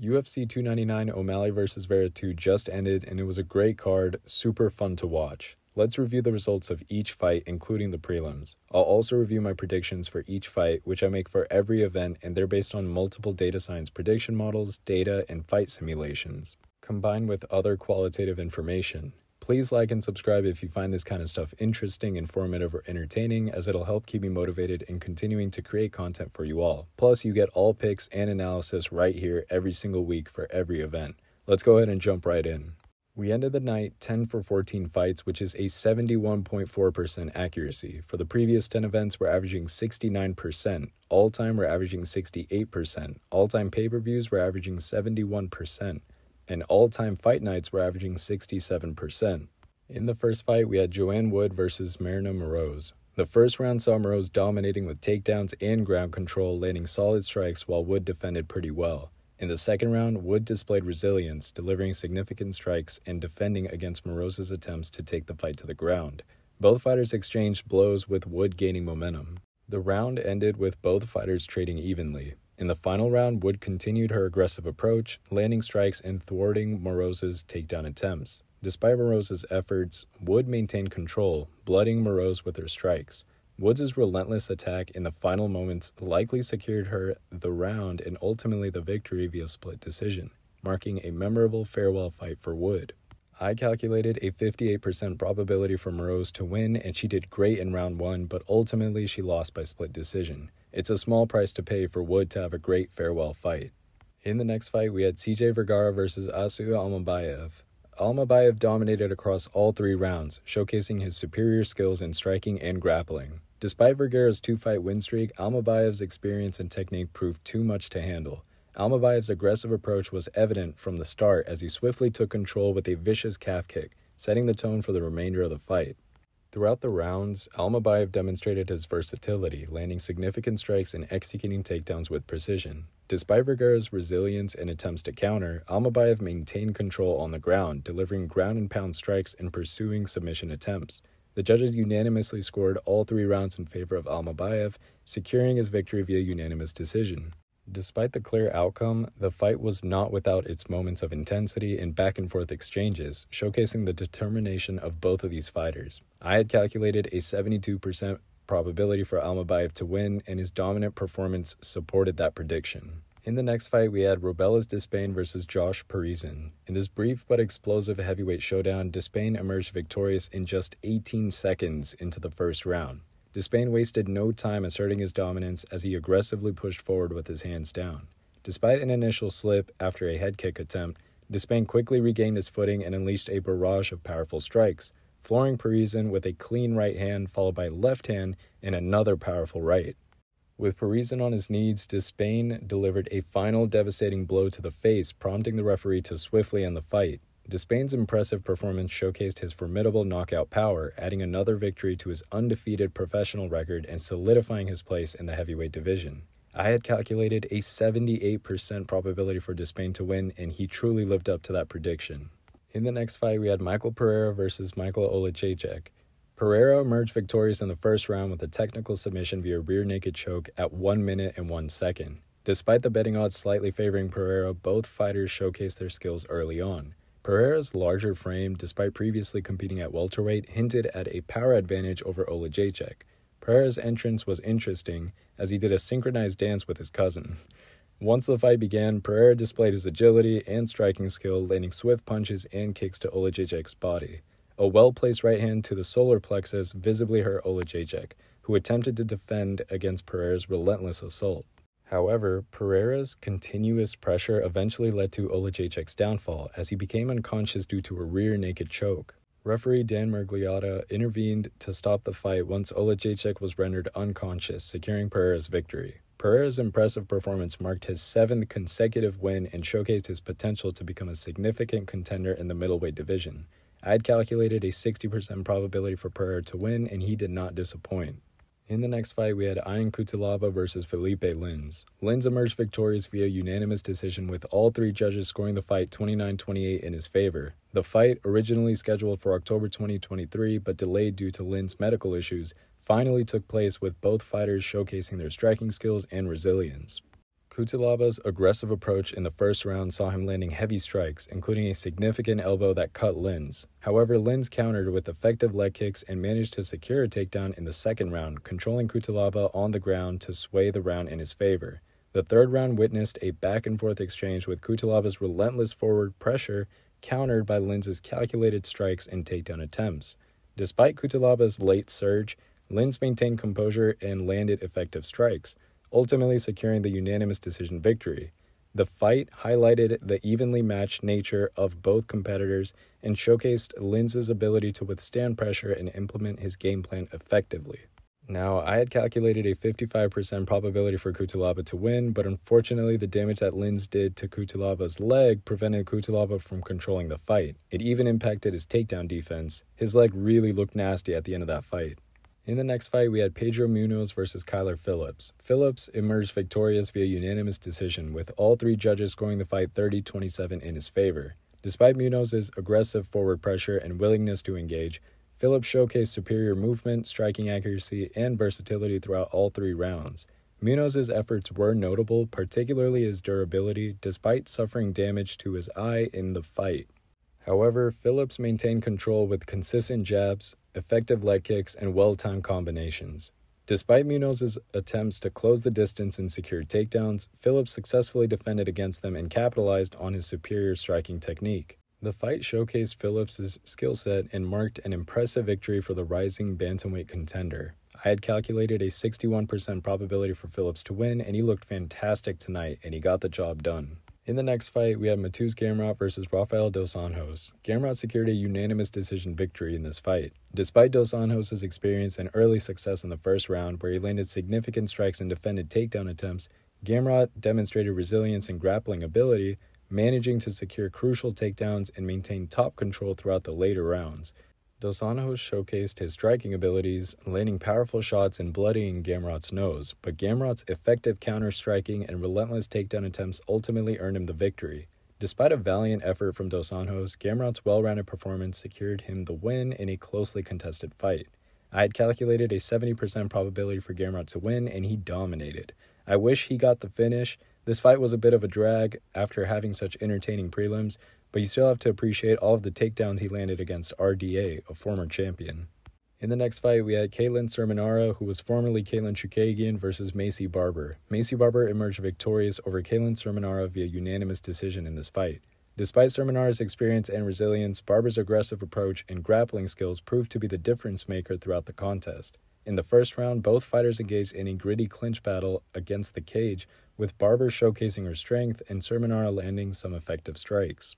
UFC 299 O'Malley vs. Vera 2 just ended and it was a great card, super fun to watch. Let's review the results of each fight, including the prelims. I'll also review my predictions for each fight, which I make for every event, and they're based on multiple data science prediction models, data, and fight simulations, combined with other qualitative information. Please like and subscribe if you find this kind of stuff interesting, informative, or entertaining, as it'll help keep me motivated in continuing to create content for you all. Plus, you get all picks and analysis right here every single week for every event. Let's go ahead and jump right in. We ended the night 10 for 14 fights, which is a 71.4% accuracy. For the previous 10 events, we're averaging 69%. All-time, we're averaging 68%. All-time pay-per-views, we're averaging 71%. And all-time fight nights were averaging 67%. In the first fight, we had Joanne Wood versus Marina Moraes. The first round saw Moraes dominating with takedowns and ground control, landing solid strikes while Wood defended pretty well. In the second round, Wood displayed resilience, delivering significant strikes and defending against Moraes' attempts to take the fight to the ground. Both fighters exchanged blows, with Wood gaining momentum. The round ended with both fighters trading evenly. In the final round, Wood continued her aggressive approach, landing strikes and thwarting Moraes' takedown attempts. Despite Moraes' efforts, Wood maintained control, blooding Moraes with her strikes. Woods' relentless attack in the final moments likely secured her the round and ultimately the victory via split decision, marking a memorable farewell fight for Wood. I calculated a 58% probability for Moraes to win, and she did great in round 1, but ultimately she lost by split decision. It's a small price to pay for Wood to have a great farewell fight. In the next fight, we had CJ Vergara versus Asu Almabayev. Almabayev dominated across all 3 rounds, showcasing his superior skills in striking and grappling. Despite Vergara's 2-fight win streak, Almabayev's experience and technique proved too much to handle. Almabayev's aggressive approach was evident from the start as he swiftly took control with a vicious calf kick, setting the tone for the remainder of the fight. Throughout the rounds, Almabayev demonstrated his versatility, landing significant strikes and executing takedowns with precision. Despite Vergara's resilience and attempts to counter, Almabayev maintained control on the ground, delivering ground-and-pound strikes and pursuing submission attempts. The judges unanimously scored all 3 rounds in favor of Almabayev, securing his victory via unanimous decision. Despite the clear outcome, the fight was not without its moments of intensity and back-and-forth exchanges, showcasing the determination of both of these fighters. I had calculated a 72% probability for Almabayev to win, and his dominant performance supported that prediction. In the next fight, we had Robelis Despaigne versus Josh Parisian. In this brief but explosive heavyweight showdown, Despain emerged victorious in just 18 seconds into the first round. Despain wasted no time asserting his dominance as he aggressively pushed forward with his hands down. Despite an initial slip after a head kick attempt, Despain quickly regained his footing and unleashed a barrage of powerful strikes, flooring Parisian with a clean right hand followed by left hand and another powerful right. With Parisian on his knees, Despain delivered a final devastating blow to the face, prompting the referee to swiftly end the fight. Despain's impressive performance showcased his formidable knockout power, adding another victory to his undefeated professional record and solidifying his place in the heavyweight division. I had calculated a 78% probability for Despain to win, and he truly lived up to that prediction. In the next fight, we had Michael Pereira versus Michael Olajiejek. Pereira emerged victorious in the first round with a technical submission via rear naked choke at 1 minute and 1 second. Despite the betting odds slightly favoring Pereira, both fighters showcased their skills early on. Pereira's larger frame, despite previously competing at welterweight, hinted at a power advantage over Olajiejek. Pereira's entrance was interesting, as he did a synchronized dance with his cousin. Once the fight began, Pereira displayed his agility and striking skill, landing swift punches and kicks to Olajiejek's body. A well-placed right hand to the solar plexus visibly hurt Olajiejek, who attempted to defend against Pereira's relentless assault. However, Pereira's continuous pressure eventually led to Olajiejek's downfall, as he became unconscious due to a rear naked choke. Referee Dan Mergliotta intervened to stop the fight once Olajiejek was rendered unconscious, securing Pereira's victory. Pereira's impressive performance marked his 7th consecutive win and showcased his potential to become a significant contender in the middleweight division. I had calculated a 60% probability for Pereira to win, and he did not disappoint. In the next fight, we had Ian Cutelaba versus Filipe Lins. Lins emerged victorious via unanimous decision, with all 3 judges scoring the fight 29-28 in his favor. The fight, originally scheduled for October 2023 but delayed due to Lins' medical issues, finally took place, with both fighters showcasing their striking skills and resilience. Cutelaba's aggressive approach in the first round saw him landing heavy strikes, including a significant elbow that cut Lin's. However, Lin's countered with effective leg kicks and managed to secure a takedown in the second round, controlling Cutelaba on the ground to sway the round in his favor. The third round witnessed a back-and-forth exchange with Cutelaba's relentless forward pressure countered by Lin's calculated strikes and takedown attempts. Despite Cutelaba's late surge, Lin's maintained composure and landed effective strikes, ultimately securing the unanimous decision victory. The fight highlighted the evenly matched nature of both competitors and showcased Lin's ability to withstand pressure and implement his game plan effectively. Now, I had calculated a 55% probability for Cutelaba to win, but unfortunately the damage that Lin's did to Cutelaba's leg prevented Cutelaba from controlling the fight. It even impacted his takedown defense. His leg really looked nasty at the end of that fight. In the next fight, we had Pedro Munos versus Phillips. Phillips emerged victorious via unanimous decision, with all three judges scoring the fight 30-27 in his favor. Despite Munos's aggressive forward pressure and willingness to engage, Phillips showcased superior movement, striking accuracy, and versatility throughout all three rounds. Munos's efforts were notable, particularly his durability, despite suffering damage to his eye in the fight. However, Phillips maintained control with consistent jabs, effective leg kicks, and well-timed combinations. Despite Munos's attempts to close the distance and secure takedowns, Phillips successfully defended against them and capitalized on his superior striking technique. The fight showcased Phillips's skill set and marked an impressive victory for the rising bantamweight contender. I had calculated a 61% probability for Phillips to win, and he looked fantastic tonight, and he got the job done. In the next fight, we had Matias Gamr versus Rafael dos Anjos. Gamr secured a unanimous decision victory in this fight. Despite dos Anjos' experience and early success in the first round, where he landed significant strikes and defended takedown attempts, Gamr demonstrated resilience and grappling ability, managing to secure crucial takedowns and maintain top control throughout the later rounds. Dos Anjos showcased his striking abilities, landing powerful shots and bloodying Gamrot's nose, but Gamrot's effective counter-striking and relentless takedown attempts ultimately earned him the victory. Despite a valiant effort from dos Anjos, Gamrot's well-rounded performance secured him the win in a closely contested fight. I had calculated a 70% probability for Gamrot to win, and he dominated. I wish he got the finish. This fight was a bit of a drag after having such entertaining prelims, but you still have to appreciate all of the takedowns he landed against RDA, a former champion. In the next fight, we had Katlyn Sermonara, who was formerly Katlyn Chookagian, versus Maycee Barber. Maycee Barber emerged victorious over Katlyn Sermonara via unanimous decision in this fight. Despite Sermonara's experience and resilience, Barber's aggressive approach and grappling skills proved to be the difference maker throughout the contest. In the first round, both fighters engaged in a gritty clinch battle against the cage, with Barber showcasing her strength and Sermonara landing some effective strikes.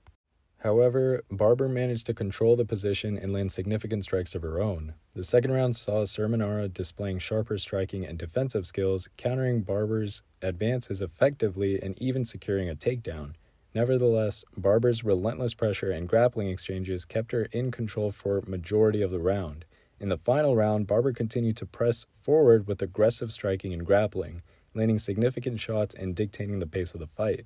However, Barber managed to control the position and land significant strikes of her own. The second round saw Sermonara displaying sharper striking and defensive skills, countering Barber's advances effectively and even securing a takedown. Nevertheless, Barber's relentless pressure and grappling exchanges kept her in control for a majority of the round. In the final round, Barber continued to press forward with aggressive striking and grappling, landing significant shots and dictating the pace of the fight.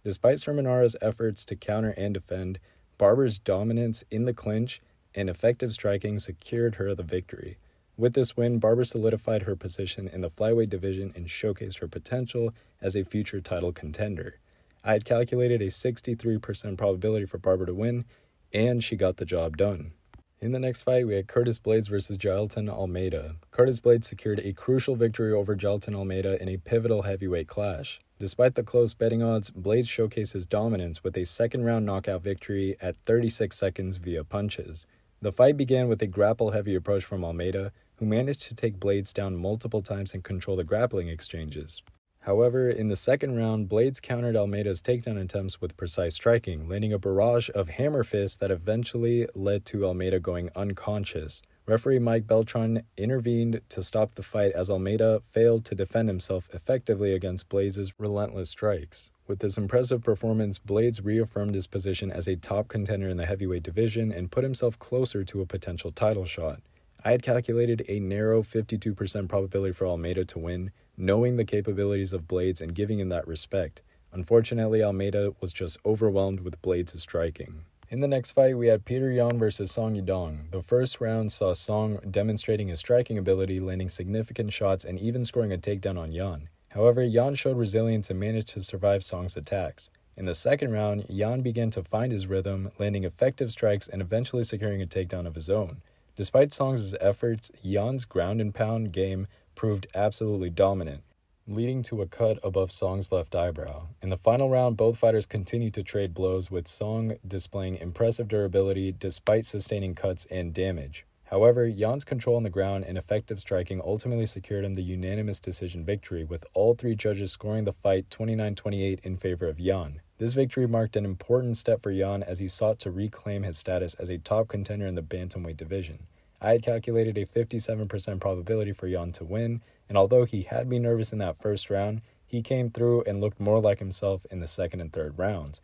Despite Sermonara's efforts to counter and defend, Barber's dominance in the clinch and effective striking secured her the victory. With this win, Barber solidified her position in the flyweight division and showcased her potential as a future title contender. I had calculated a 63% probability for Barber to win, and she got the job done. In the next fight, we had Curtis Blaydes versus Jailton Almeida. Curtis Blaydes secured a crucial victory over Jailton Almeida in a pivotal heavyweight clash. Despite the close betting odds, Blaydes showcased his dominance with a second-round knockout victory at 36 seconds via punches. The fight began with a grapple-heavy approach from Almeida, who managed to take Blaydes down multiple times and control the grappling exchanges. However, in the second round, Blaydes countered Almeida's takedown attempts with precise striking, landing a barrage of hammer fists that eventually led to Almeida going unconscious. Referee Mike Beltran intervened to stop the fight as Almeida failed to defend himself effectively against Blaydes' relentless strikes. With this impressive performance, Blaydes reaffirmed his position as a top contender in the heavyweight division and put himself closer to a potential title shot. I had calculated a narrow 52% probability for Almeida to win, knowing the capabilities of Blaydes and giving him that respect. Unfortunately, Almeida was just overwhelmed with Blaydes' striking. In the next fight, we had Peter Yan versus Song Yadong. The first round saw Song demonstrating his striking ability, landing significant shots and even scoring a takedown on Yan. However, Jan showed resilience and managed to survive Song's attacks. In the second round, Jan began to find his rhythm, landing effective strikes and eventually securing a takedown of his own. Despite Song's efforts, Jan's ground and pound game proved absolutely dominant, leading to a cut above Song's left eyebrow. In the final round, both fighters continued to trade blows, with Song displaying impressive durability despite sustaining cuts and damage. However, Jan's control on the ground and effective striking ultimately secured him the unanimous decision victory, with all three judges scoring the fight 29-28 in favor of Jan. This victory marked an important step for Jan as he sought to reclaim his status as a top contender in the bantamweight division. I had calculated a 57% probability for Jan to win, and although he had me nervous in that first round, he came through and looked more like himself in the second and third rounds.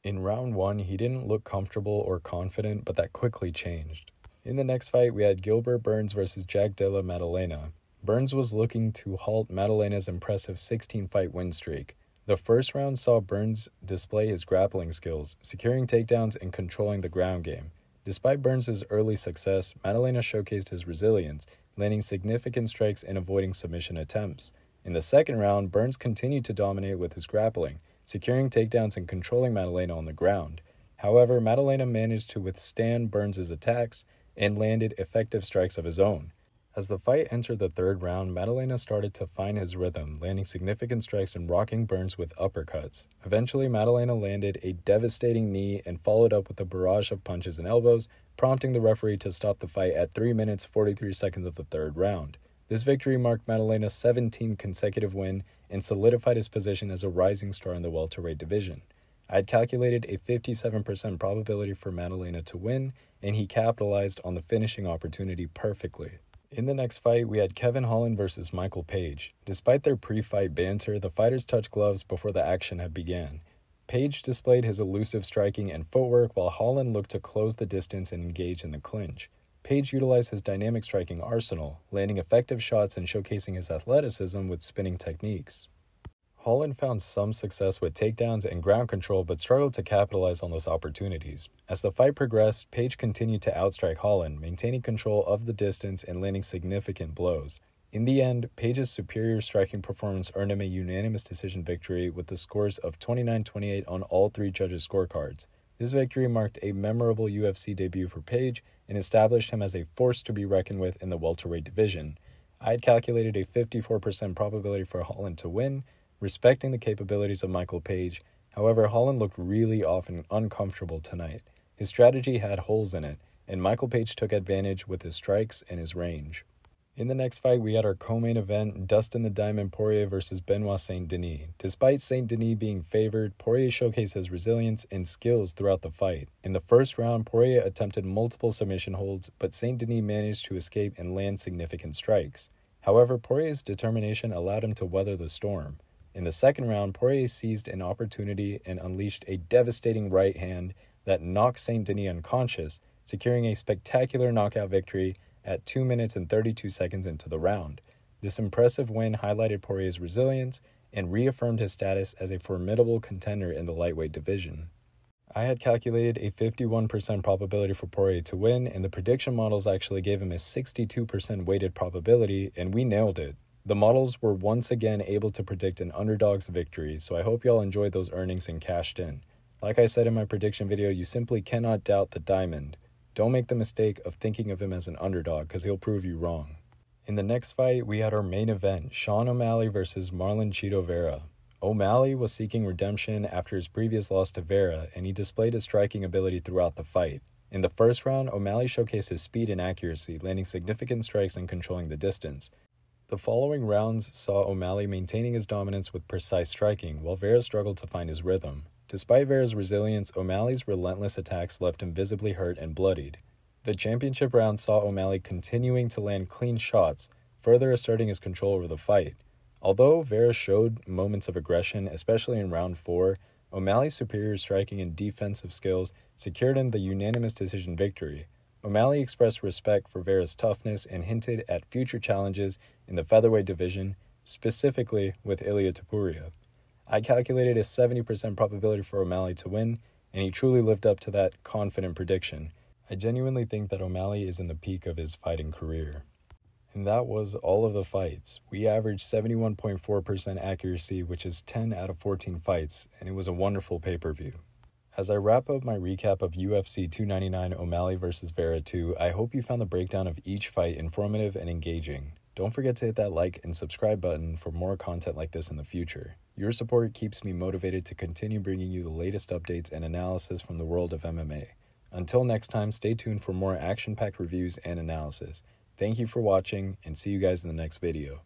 In round 1, he didn't look comfortable or confident, but that quickly changed. In the next fight, we had Gilbert Burns versus Della Maddalena. Burns was looking to halt Maddalena's impressive 16-fight win streak. The first round saw Burns display his grappling skills, securing takedowns and controlling the ground game. Despite Burns' early success, Maddalena showcased his resilience, landing significant strikes and avoiding submission attempts. In the second round, Burns continued to dominate with his grappling, securing takedowns and controlling Maddalena on the ground. However, Maddalena managed to withstand Burns' attacks and landed effective strikes of his own. As the fight entered the third round, Maddalena started to find his rhythm, landing significant strikes and rocking Burns with uppercuts. Eventually, Maddalena landed a devastating knee and followed up with a barrage of punches and elbows, prompting the referee to stop the fight at 3 minutes 43 seconds of the third round. This victory marked Maddalena's 17th consecutive win and solidified his position as a rising star in the welterweight division. I had calculated a 57% probability for Maddalena to win, and he capitalized on the finishing opportunity perfectly. In the next fight, we had Kevin Holland versus Michael Page. Despite their pre-fight banter, the fighters touched gloves before the action had begun. Page displayed his elusive striking and footwork, while Holland looked to close the distance and engage in the clinch. Page utilized his dynamic striking arsenal, landing effective shots and showcasing his athleticism with spinning techniques. Holland found some success with takedowns and ground control, but struggled to capitalize on those opportunities. As the fight progressed, Page continued to outstrike Holland, maintaining control of the distance and landing significant blows. In the end, Page's superior striking performance earned him a unanimous decision victory with the scores of 29-28 on all three judges' scorecards. This victory marked a memorable UFC debut for Page and established him as a force to be reckoned with in the welterweight division. I had calculated a 54% probability for Holland to win, respecting the capabilities of Michael Page. However, Holland looked really off and uncomfortable tonight. His strategy had holes in it, and Michael Page took advantage with his strikes and his range. In the next fight, we had our co-main event, Dustin the Diamond Poirier versus Benoit St Deni. Despite St Deni being favored, Poirier showcased his resilience and skills throughout the fight. In the first round, Poirier attempted multiple submission holds, but St Deni managed to escape and land significant strikes. However, Poirier's determination allowed him to weather the storm. In the second round, Poirier seized an opportunity and unleashed a devastating right hand that knocked St Deni unconscious, securing a spectacular knockout victory at 2 minutes and 32 seconds into the round. This impressive win highlighted Poirier's resilience and reaffirmed his status as a formidable contender in the lightweight division. I had calculated a 51% probability for Poirier to win, and the prediction models actually gave him a 62% weighted probability, and we nailed it. The models were once again able to predict an underdog's victory, so I hope y'all enjoyed those earnings and cashed in. Like I said in my prediction video, you simply cannot doubt the Diamond. Don't make the mistake of thinking of him as an underdog, because he'll prove you wrong. In the next fight, we had our main event, Sean O'Malley versus Marlon Cheeto Vera. O'Malley was seeking redemption after his previous loss to Vera, and he displayed his striking ability throughout the fight. In the first round, O'Malley showcased his speed and accuracy, landing significant strikes and controlling the distance. The following rounds saw O'Malley maintaining his dominance with precise striking, while Vera struggled to find his rhythm. Despite Vera's resilience, O'Malley's relentless attacks left him visibly hurt and bloodied. The championship round saw O'Malley continuing to land clean shots, further asserting his control over the fight. Although Vera showed moments of aggression, especially in round 4, O'Malley's superior striking and defensive skills secured him the unanimous decision victory. O'Malley expressed respect for Vera's toughness and hinted at future challenges in the featherweight division, specifically with Ilia Topuria. I calculated a 70% probability for O'Malley to win, and he truly lived up to that confident prediction. I genuinely think that O'Malley is in the peak of his fighting career. And that was all of the fights. We averaged 71.4% accuracy, which is 10 out of 14 fights, and it was a wonderful pay-per-view. As I wrap up my recap of UFC 299 O'Malley vs. Vera 2, I hope you found the breakdown of each fight informative and engaging. Don't forget to hit that like and subscribe button for more content like this in the future. Your support keeps me motivated to continue bringing you the latest updates and analysis from the world of MMA. Until next time, stay tuned for more action-packed reviews and analysis. Thank you for watching, and see you guys in the next video.